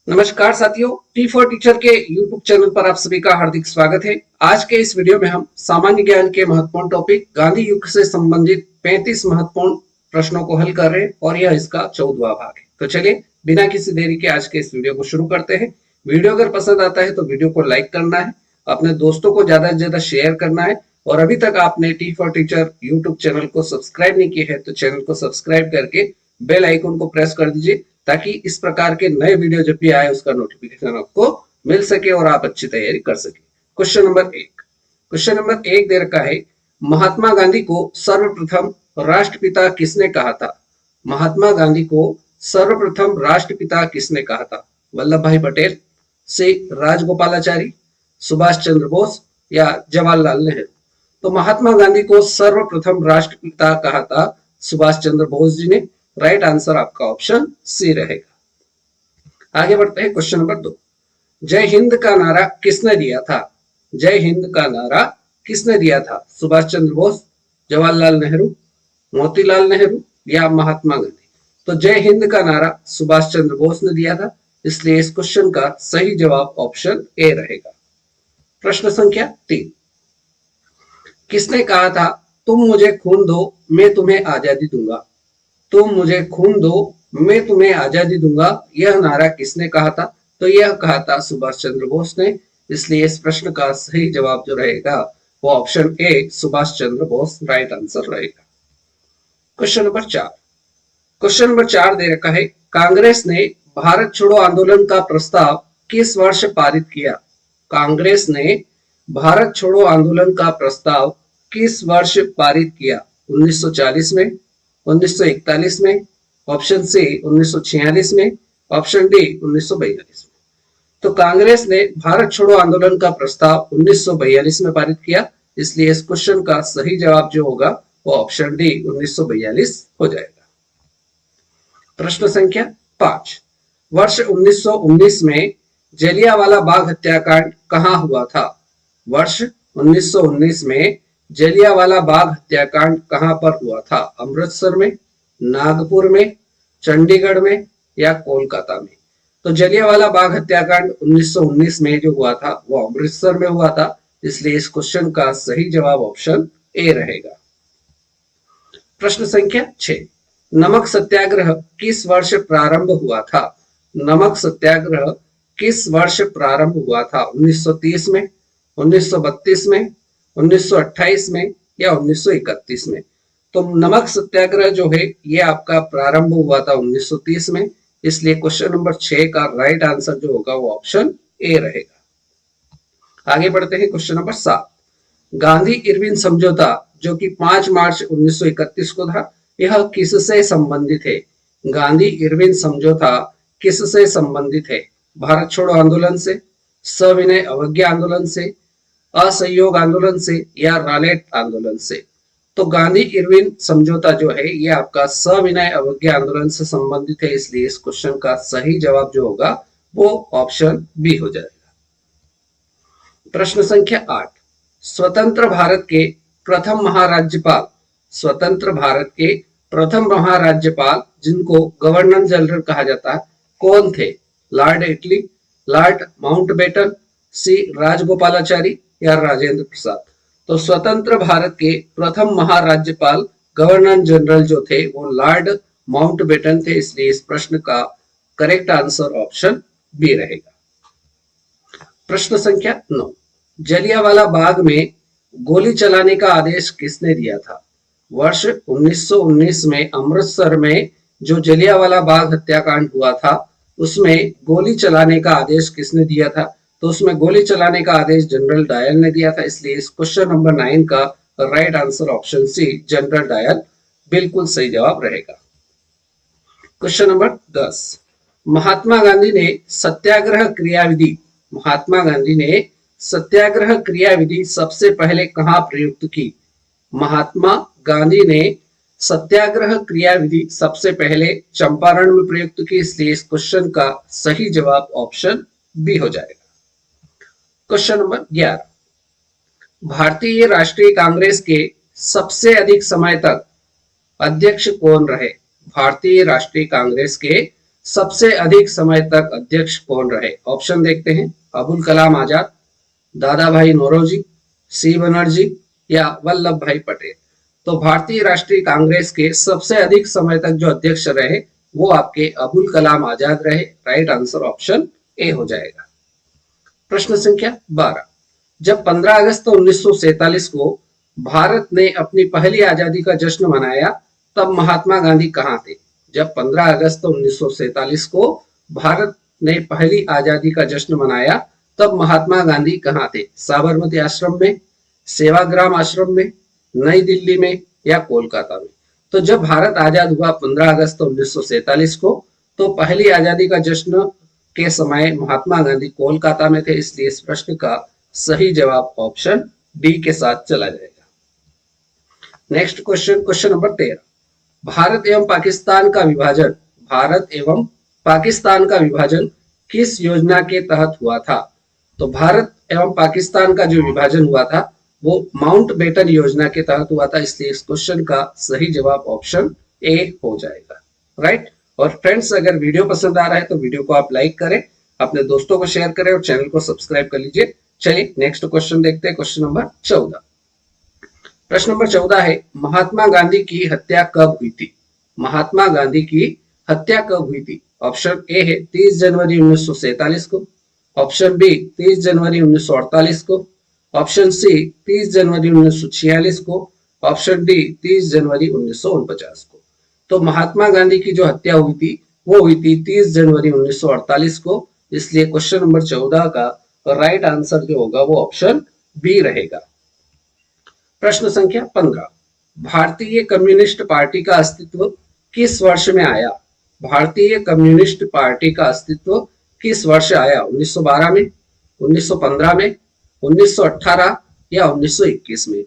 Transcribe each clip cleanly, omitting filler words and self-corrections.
नमस्कार साथियों, T for teacher के यूट्यूब चैनल पर आप सभी का हार्दिक स्वागत है। आज के इस वीडियो में हम सामान्य ज्ञान के महत्वपूर्ण टॉपिक गांधी युग से संबंधित 35 महत्वपूर्ण प्रश्नों को हल कर रहे हैं और यह इसका 14वां भाग है। तो चलिए बिना किसी देरी के आज के इस वीडियो को शुरू करते हैं। वीडियो अगर पसंद आता है तो वीडियो को लाइक करना है, अपने दोस्तों को ज्यादा से ज्यादा शेयर करना है और अभी तक आपने T for teacher YouTube channel को सब्सक्राइब नहीं किया है तो चैनल को सब्सक्राइब करके बेल आइकन को प्रेस कर दीजिए ताकि इस प्रकार के नए वीडियो जब भी आए उसका नोटिफिकेशन आपको मिल सके और आप अच्छी तैयारी कर सके। क्वेश्चन नंबर एक दे रखा है, महात्मा गांधी को सर्वप्रथम राष्ट्रपिता किसने कहा था? महात्मा गांधी को सर्वप्रथम राष्ट्रपिता किसने कहा था? वल्लभ भाई पटेल, से राजगोपालाचारी, सुभाष चंद्र बोस या जवाहरलाल नेहरू? तो महात्मा गांधी को सर्वप्रथम राष्ट्रपिता कहा था सुभाष चंद्र बोस जी ने। राइट आंसर आपका ऑप्शन सी रहेगा। आगे बढ़ते हैं क्वेश्चन नंबर 2। जय हिंद का नारा किसने दिया था? जय हिंद का नारा किसने दिया था? सुभाष चंद्र बोस, जवाहरलाल नेहरू, मोतीलाल नेहरू या महात्मा गांधी? तो जय हिंद का नारा सुभाष चंद्र बोस ने दिया था, इसलिए इस क्वेश्चन का सही जवाब ऑप्शन ए रहेगा। प्रश्न संख्या 3। किसने कहा था तुम मुझे खून दो मैं तुम्हें आजादी दूंगा? तुम मुझे खून दो मैं तुम्हें आजादी दूंगा, यह नारा किसने कहा था? तो यह कहा था सुभाष चंद्र बोस ने, इसलिए इस प्रश्न का सही जवाब जो रहेगा वो option A Subhash Chandra Bose right answer रहेगा। क्वेश्चन नंबर 4 दे रखा है, कांग्रेस ने भारत छोड़ो आंदोलन का प्रस्ताव किस वर्ष पारित किया? कांग्रेस ने भारत छोड़ो आंदोलन का प्रस्ताव किस वर्ष पारित किया? 1940 में, 1941 में, ऑप्शन सी 1946 में, ऑप्शन डी 1942 में। तो कांग्रेस ने भारत छोड़ो आंदोलन का प्रस्ताव 1942 में पारित किया, इसलिए इस क्वेश्चन का सही जवाब जो होगा वो ऑप्शन डी 1942 हो जाएगा। प्रश्न संख्या 5। वर्ष 1919 में जलियांवाला बाग हत्याकांड कहां हुआ था? वर्ष 1919 में जलियांवाला बाग हत्याकांड कहां पर हुआ था? अमृतसर में, नागपुर में, चंडीगढ़ में या कोलकाता में? तो जलियांवाला बाग हत्याकांड 1919 में जो हुआ था वो अमृतसर में हुआ था, इसलिए इस क्वेश्चन का सही जवाब ऑप्शन ए रहेगा। प्रश्न संख्या 6। नमक सत्याग्रह किस वर्ष प्रारंभ हुआ था? नमक सत्याग्रह किस वर्ष प्रारंभ हुआ था? 1930 में, 1932 में, 1928 में या 1931 में? तो नमक सत्याग्रह जो है ये आपका प्रारंभ हुआ था 1930 में, इसलिए क्वेश्चन नंबर 6 का राइट आंसर जो होगा वो ऑप्शन ए रहेगा। आगे बढ़ते हैं क्वेश्चन नंबर 7। गांधी इरविन समझौता जो कि 5 मार्च 1931 को था, यह किससे संबंधित है? गांधी इरविन समझौता किससे संबंधित है? भारत छोड़ो आंदोलन से, सविनय अवज्ञा आंदोलन से, असहयोग आंदोलन से या रालेट आंदोलन से? तो गांधी इरविन समझौता जो है ये आपका सविनय अवज्ञा आंदोलन से संबंधित है, इसलिए इस क्वेश्चन का सही जवाब जो होगा वो ऑप्शन बी हो जाएगा। प्रश्न संख्या 8। स्वतंत्र भारत के प्रथम महाराज्यपाल, स्वतंत्र भारत के प्रथम महाराज्यपाल जिनको गवर्नर जनरल कहा जाता है कौन थे? लॉर्ड एटली, लॉर्ड माउंटबेटन, सी राजगोपालाचारी या राजेंद्र प्रसाद? तो स्वतंत्र भारत के प्रथम महाराज्यपाल गवर्नर जनरल जो थे वो लॉर्ड माउंटबेटन थे, इसलिए इस प्रश्न का करेक्ट आंसर ऑप्शन बी रहेगा। प्रश्न संख्या 9। जलियांवाला बाग में गोली चलाने का आदेश किसने दिया था? वर्ष 1919 में अमृतसर में जो जलियांवाला बाग हत्याकांड हुआ था उसमें गोली चलाने का आदेश किसने दिया था? तो उसमें गोली चलाने का आदेश जनरल डायल ने दिया था, इसलिए इस क्वेश्चन नंबर 9 का right answer option C General Dyer बिल्कुल सही जवाब रहेगा। Question number 10। महात्मा गांधी ने सत्याग्रह क्रियाविधि, महात्मा गांधी ने सत्याग्रह क्रियाविधि सबसे पहले कहां प्रयुक्त की? महात्मा गांधी ने सत्याग्रह क्रियाविधि सबसे पहले चंपारण में प्रयुक्त की, इसलिए इस क्वेश्चन का सही जवाब ऑप्शन बी हो जाएगा। Question number 11। भारतीय राष्ट्रीय कांग्रेस के सबसे अधिक समय तक अध्यक्ष कौन रहे? भारतीय राष्ट्रीय कांग्रेस के सबसे अधिक समय तक अध्यक्ष कौन रहे? ऑप्शन देखते हैं। अबुल कलाम आजाद, दादा भाई नौरोजी, सी बनर्जी या वल्लभ भाई पटेल। तो भारतीय राष्ट्रीय कांग्रेस के सबसे अधिक समय तक जो अध्यक्ष रहे वो आपके अबुल कलाम आजाद रहे। राइट आंसर ऑप्शन ए हो जाएगा। प्रश्न संख्या 12, जब 15 अगस्त 1947 को भारत ने अपनी पहली आजादी का जश्न मनाया तब महात्मा गांधी कहाँ थे? जब 15 अगस्त 1947 को भारत ने पहली आजादी का जश्न मनाया तब महात्मा गांधी कहाँ थे? साबरमती आश्रम में, सेवाग्राम आश्रम में, नई दिल्ली में या कोलकाता में? तो जब भारत आजाद हुआ 15 अगस्त 1947 को, तो पहली आजादी का जश्न के समय महात्मा गांधी कोलकाता में थे, इसलिए इस प्रश्न का सही जवाब ऑप्शन डी के साथ चला जाएगा। Next question, question number 13, Bharat एवं पाकिस्तान का विभाजन, भारत एवं पाकिस्तान का विभाजन किस योजना के तहत हुआ था? तो भारत एवं पाकिस्तान का जो विभाजन हुआ था वो माउंटबेटन योजना के तहत हुआ था, इसलिए इस क्वेश्चन का सही जवाब ऑप्शन ए हो जाएगा। राइट। और फ्रेंड्स, अगर वीडियो पसंद आ रहा है तो वीडियो को आप लाइक करें, अपने दोस्तों को शेयर करें और चैनल को सब्सक्राइब कर लीजिए। चलिए नेक्स्ट क्वेश्चन देखते हैं, क्वेश्चन नंबर 14। प्रश्न नंबर 14 है, महात्मा गांधी की हत्या कब हुई थी? महात्मा गांधी की हत्या कब हुई थी? ऑप्शन ए है 30 जनवरी 1947 को, ऑप्शन बी 30 जनवरी 1948 को, ऑप्शन सी 30 जनवरी 1946 को, ऑप्शन डी 30 जनवरी 1949 को। तो महात्मा गांधी की जो हत्या हुई थी वो हुई थी 30 जनवरी 1948 को, इसलिए क्वेश्चन नंबर 14 का राइट आंसर जो होगा वो ऑप्शन बी रहेगा। प्रश्न संख्या 15, भारतीय कम्युनिस्ट पार्टी का अस्तित्व किस वर्ष में आया? भारतीय कम्युनिस्ट पार्टी का अस्तित्व किस वर्ष आया? 1912 में, 1915 में, 1918 या 1921 में?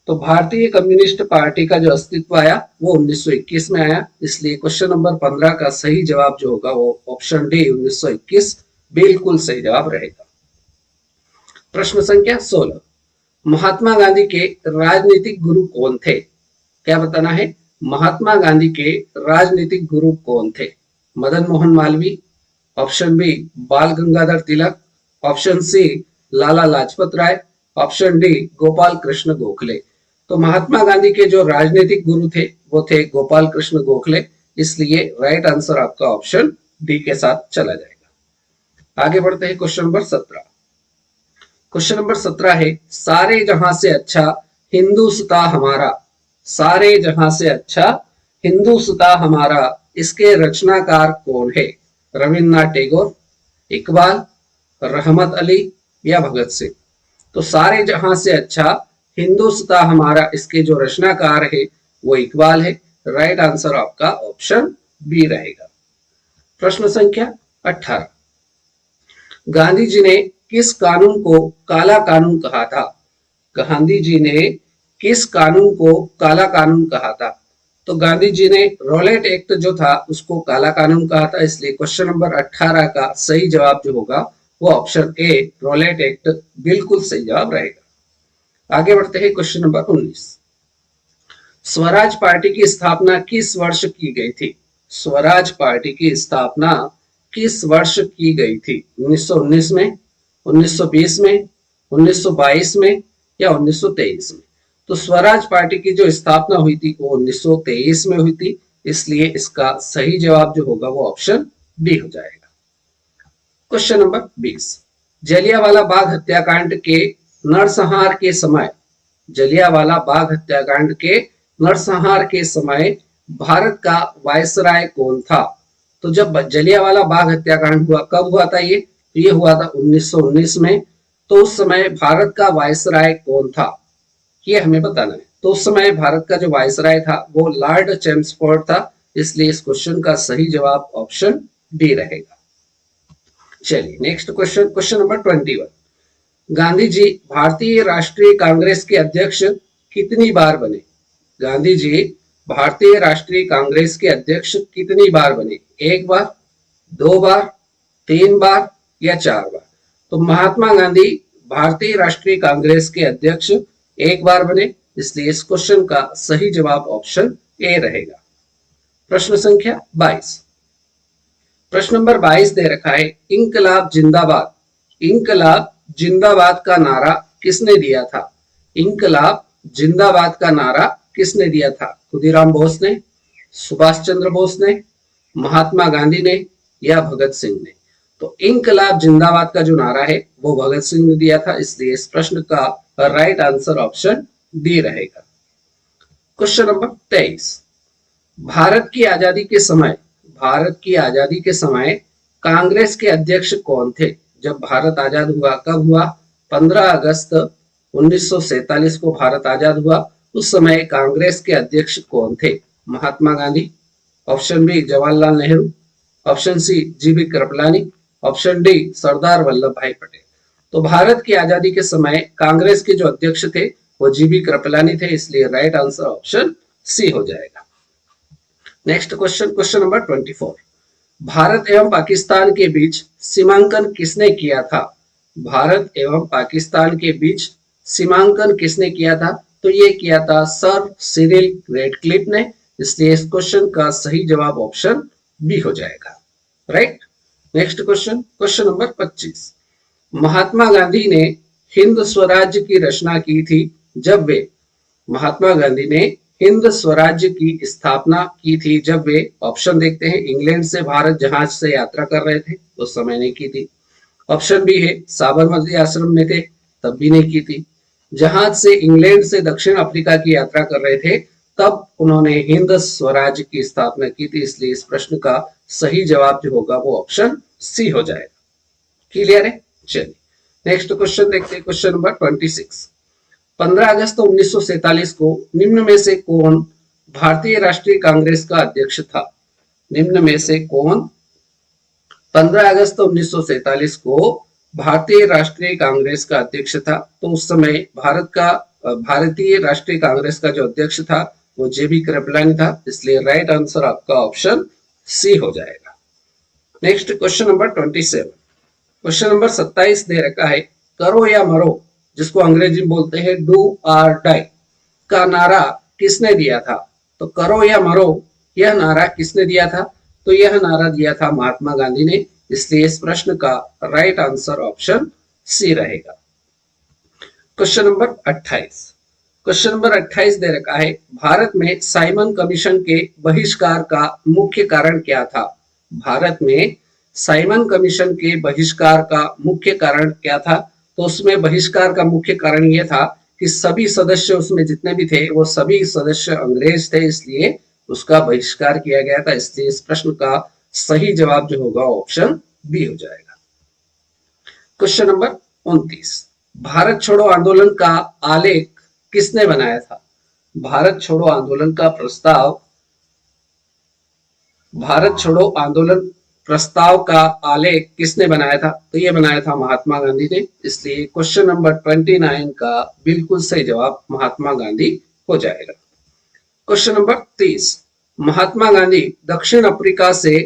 तो भारतीय कम्युनिस्ट पार्टी का जो अस्तित्व आया वो 1921 में आया, इसलिए क्वेश्चन नंबर 15 का सही जवाब जो होगा वो ऑप्शन डी 1921 बिल्कुल सही जवाब रहेगा। प्रश्न संख्या 16, महात्मा गांधी के राजनीतिक गुरु कौन थे? क्या बताना है? महात्मा गांधी के राजनीतिक गुरु कौन थे? मदन मोहन मालवीय, ऑप्शन बी बाल Gangadhar Tilak, option C Lala Lajpat Rai, option D Gopal Krishna Gokhale. तो महात्मा गांधी के जो राजनीतिक गुरु थे वो थे गोपाल कृष्ण गोखले, इसलिए राइट आंसर आपका ऑप्शन डी के साथ चला जाएगा। आगे बढ़ते हैं, क्वेश्चन नंबर 17। क्वेश्चन नंबर 17 है, सारे जहां से अच्छा हिंदुस्तां हमारा, सारे जहां से अच्छा हिंदुस्तां हमारा, इसके रचनाकार कौन है? रविन्द्रनाथ टैगोर, इकबाल, रहमत अली या भगत सिंह? तो सारे जहां से अच्छा हिंदुस्तां हमारा, इसके जो रचनाकार है वो इकबाल है। राइट आंसर आपका ऑप्शन बी रहेगा। प्रश्न संख्या 18, गांधी जी ने किस कानून को काला कानून कहा था? गांधी जी ने किस कानून को काला कानून कहा था? तो गांधी जी ने रॉलेट एक्ट जो था उसको काला कानून कहा था, इसलिए क्वेश्चन नंबर 18 का सही जवाब जो होगा वो ऑप्शन ए रॉलेट एक्ट बिल्कुल सही जवाब रहेगा। आगे बढ़ते हैं, क्वेश्चन नंबर 19, स्वराज पार्टी की स्थापना किस वर्ष की गई थी? स्वराज पार्टी की स्थापना किस वर्ष की गई थी? 1919 में, 1920 में, 1922 में या 1923 में? तो स्वराज पार्टी की जो स्थापना हुई थी वो 1923 में हुई थी, इसलिए इसका सही जवाब जो होगा वो ऑप्शन बी हो जाएगा। क्वेश्चन नंबर 20, जलियांवाला बाग हत्याकांड के नरसंहार के समय, जलियांवाला बाग हत्याकांड के नरसंहार के समय भारत का वायसराय कौन था? तो जब जलियांवाला बाग हत्याकांड हुआ, कब हुआ था ये? तो ये हुआ था 1919 में। तो उस समय भारत का वायसराय कौन था ये हमें बताना है। तो उस समय भारत का जो वायसराय था वो लॉर्ड चेम्सफोर्ड था, इसलिए इस क्वेश्चन का सही जवाब ऑप्शन डी रहेगा। चलिए next question, question number 21, Gandhi ji भारतीय राष्ट्रीय कांग्रेस के अध्यक्ष कितनी बार बने? गांधी जी भारतीय राष्ट्रीय कांग्रेस के अध्यक्ष कितनी बार बने? एक बार, दो बार, तीन बार या चार बार? तो महात्मा गांधी भारतीय राष्ट्रीय कांग्रेस के अध्यक्ष एक बार बने, इसलिए इस क्वेश्चन का सही जवाब ऑप्शन ए रहेगा। प्रश्न संख्या 22, प्रश्न नंबर 22 दे रखा है, इंकलाब जिंदाबाद, इंकलाब जिंदाबाद का नारा किसने दिया था? इंकलाब जिंदाबाद का नारा किसने दिया था? खुदीराम बोस ने, सुभाष चंद्र बोस ने, महात्मा गांधी ने या भगत सिंह ने? तो इंकलाब जिंदाबाद का जो नारा है वो भगत सिंह ने दिया था, इसलिए इस प्रश्न का राइट आंसर ऑप्शन डी रहेगा। क्वेश्चन नंबर 23, भारत की आजादी के समय, भारत की आजादी के समय कांग्रेस के अध्यक्ष कौन थे? जब भारत आजाद हुआ, कब हुआ? 15 अगस्त 1947 को भारत आजाद हुआ। उस समय कांग्रेस के अध्यक्ष कौन थे? Mahatma Gandhi, option B Jawaharlal Nehru, option C G B Kripalani, option D Sardar Vallabh Bhai Patel. तो भारत की आजादी के समय कांग्रेस के जो अध्यक्ष थे वो जीबी कृपलानी थे, इसलिए राइट आंसर ऑप्शन सी हो जाएगा। Next question, question number 24, Bharat एवं पाकिस्तान के बीच सीमांकन किसने किया था? भारत एवं पाकिस्तान के बीच सीमांकन किसने किया था? तो ये किया था सर सिरिल रेडक्लिफ ने, इसलिए इस क्वेश्चन का सही जवाब ऑप्शन बी हो जाएगा। Right. Next question, question number 25, Mahatma Gandhi ने हिंद स्वराज्य की रचना की थी जब वे, महात्मा गांधी ने हिंद स्वराज्य की स्थापना की थी जब वे, ऑप्शन देखते हैं, इंग्लैंड से भारत जहाज से यात्रा कर रहे थे उस समय नहीं की थी, ऑप्शन बी है साबरमती आश्रम में थे तब भी नहीं की थी, जहाज से इंग्लैंड से दक्षिण अफ्रीका की यात्रा कर रहे थे तब उन्होंने हिंद स्वराज्य की स्थापना की थी, इसलिए इस प्रश्न का सही जवाब जो होगा वो ऑप्शन सी हो जाएगा। क्लियर है? चलिए नेक्स्ट क्वेश्चन देखते हैं, क्वेश्चन नंबर 26, 15 अगस्त 1947 को निम्न में से कौन भारतीय राष्ट्रीय कांग्रेस का अध्यक्ष था? निम्न में से कौन 15 अगस्त 1947 को भारतीय राष्ट्रीय कांग्रेस का अध्यक्ष था? तो उस समय भारतीय राष्ट्रीय कांग्रेस का जो अध्यक्ष था वो जेबी कृपलानी था, इसलिए राइट आंसर आपका ऑप्शन सी हो जाएगा। Next question number 27, question number 27 दे रखा है, करो या मरो, जिसको अंग्रेजी में बोलते हैं डू और डाई, का नारा किसने दिया था? तो करो या मरो यह नारा किसने दिया था? तो यह नारा दिया था महात्मा गांधी ने, इसलिए इस प्रश्न का राइट आंसर ऑप्शन सी रहेगा। क्वेश्चन नंबर 28, क्वेश्चन नंबर 28 दे रखा है, भारत में साइमन कमीशन के बहिष्कार का मुख्य कारण क्या था? भारत में साइमन कमीशन के बहिष्कार का मुख्य कारण क्या था? तो उसमें बहिष्कार का मुख्य कारण यह था कि सभी सदस्य उसमें जितने भी थे वो सभी सदस्य अंग्रेज थे, इसलिए उसका बहिष्कार किया गया था, इसलिए इस प्रश्न का सही जवाब जो होगा ऑप्शन बी हो जाएगा। क्वेश्चन नंबर 29, भारत छोड़ो आंदोलन का आलेख किसने बनाया था? भारत छोड़ो आंदोलन का प्रस्ताव, भारत छोड़ो आंदोलन प्रस्ताव का आलेख किसने बनाया था? तो ये बनाया था महात्मा गांधी ने, इसलिए क्वेश्चन नंबर 29 का बिल्कुल सही जवाब महात्मा गांधी हो जाएगा। क्वेश्चन नंबर 30, महात्मा गांधी दक्षिण अफ्रीका से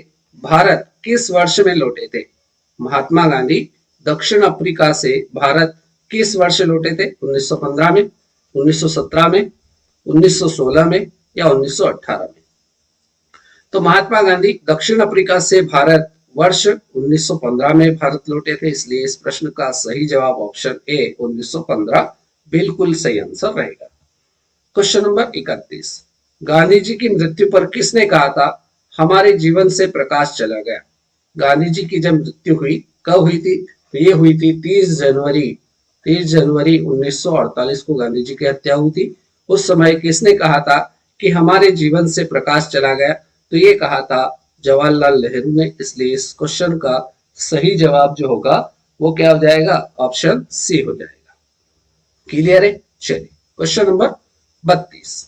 भारत किस वर्ष में लौटे थे? महात्मा गांधी दक्षिण अफ्रीका से भारत किस वर्ष लौटे थे? 1915 में, 1917 में, 1916 में या 1918 में? तो महात्मा गांधी दक्षिण अफ्रीका से भारत वर्ष 1915 में भारत लौटे थे, इसलिए इस प्रश्न का सही जवाब ऑप्शन ए 1915 बिल्कुल सही आंसर रहेगा। क्वेश्चन नंबर 31, गांधी जी की मृत्यु पर किसने कहा था हमारे जीवन से प्रकाश चला गया? गांधी जी की जब मृत्यु हुई, कब हुई थी? तो ये हुई थी 30 जनवरी 1948 को गांधी जी की हत्या हुई थी। उस समय किसने कहा था कि हमारे जीवन से प्रकाश चला गया? तो ये कहा था जवाहरलाल नेहरू ने, इसलिए इस क्वेश्चन का सही जवाब जो होगा वो क्या हो जाएगा? ऑप्शन सी हो जाएगा। क्लियर है? चलिए क्वेश्चन नंबर 32,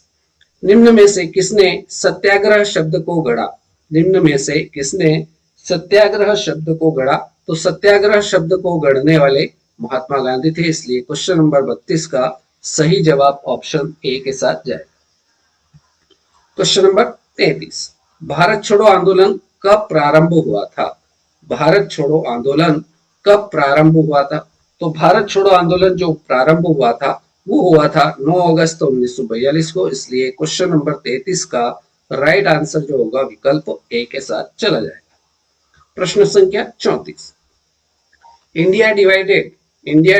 निम्न में से किसने सत्याग्रह शब्द को गढ़ा? निम्न में से किसने सत्याग्रह शब्द को गढ़ा? तो सत्याग्रह शब्द को गढ़ने वाले महात्मा गांधी थे, इसलिए क्वेश्चन नंबर 32 का सही जवाब ऑप्शन ए के साथ जाएगा। क्वेश्चन नंबर 33, भारत छोड़ो आंदोलन कब प्रारंभ हुआ था? भारत छोड़ो आंदोलन कब प्रारंभ हुआ था? तो भारत छोड़ो आंदोलन जो प्रारंभ हुआ था वो हुआ था 9 अगस्त 1942 को, इसलिए क्वेश्चन नंबर 33 का राइट आंसर जो होगा विकल्प ए के साथ चला जाएगा। प्रश्न संख्या 34, इंडिया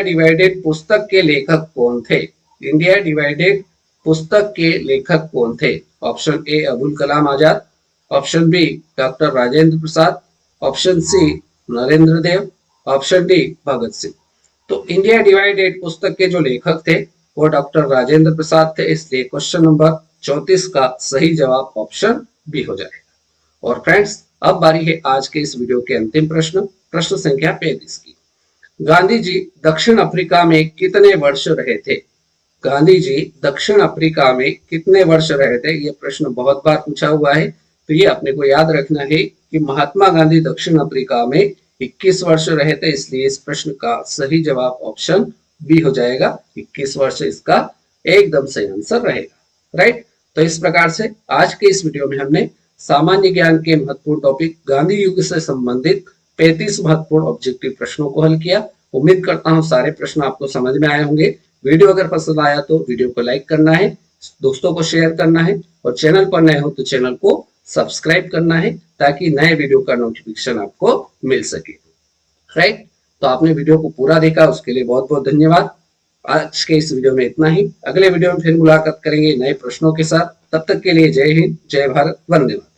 डिवाइडेड पुस्तक के लेखक कौन थे? इंडिया डिवाइडेड पुस्तक के लेखक कौन थे? Option A Abul Kalam Azad, option B doctor Rajendra Prasad, option C Narendra Dev, option D Bhagat Singh. तो इंडिया डिवाइडेड पुस्तक के जो लेखक थे वो डॉक्टर राजेंद्र प्रसाद थे, इसलिए क्वेश्चन नंबर 34 का सही जवाब ऑप्शन बी हो जाएगा। और फ्रेंड्स, अब बारी है आज के इस वीडियो के अंतिम प्रश्न संख्या 35 की। गांधी जी दक्षिण अफ्रीका में कितने वर्ष रहे थे? गांधी जी दक्षिण अफ्रीका में कितने वर्ष रहे थे? यह प्रश्न बहुत बार पूछा हुआ है, तो ये अपने को याद रखना है कि महात्मा गांधी दक्षिण अफ्रीका में 21 वर्ष रहे थे, इसलिए इस प्रश्न का सही जवाब ऑप्शन बी हो जाएगा। 21 वर्ष इसका एकदम सही आंसर रहेगा। राइट, तो इस प्रकार से आज के इस वीडियो में हमने सामान्य ज्ञान के महत्वपूर्ण टॉपिक गांधी युग से संबंधित 35 महत्वपूर्ण ऑब्जेक्टिव प्रश्नों को हल किया। उम्मीद करता हूं सारे प्रश्न आपको समझ में आए होंगे। वीडियो अगर पसंद आया तो वीडियो को लाइक करना है, दोस्तों को शेयर करना है, और चैनल पर नए हो तो चैनल को सब्सक्राइब करना है ताकि नए वीडियो का नोटिफिकेशन आपको मिल सके। राइट, तो आपने वीडियो को पूरा देखा, उसके लिए बहुत बहुत धन्यवाद। आज के इस वीडियो में इतना ही। अगले वीडियो में फिर मुलाकात करेंगे नए प्रश्नों के साथ। तब तक के लिए जय हिंद, जय भारत, वंदे मातरम।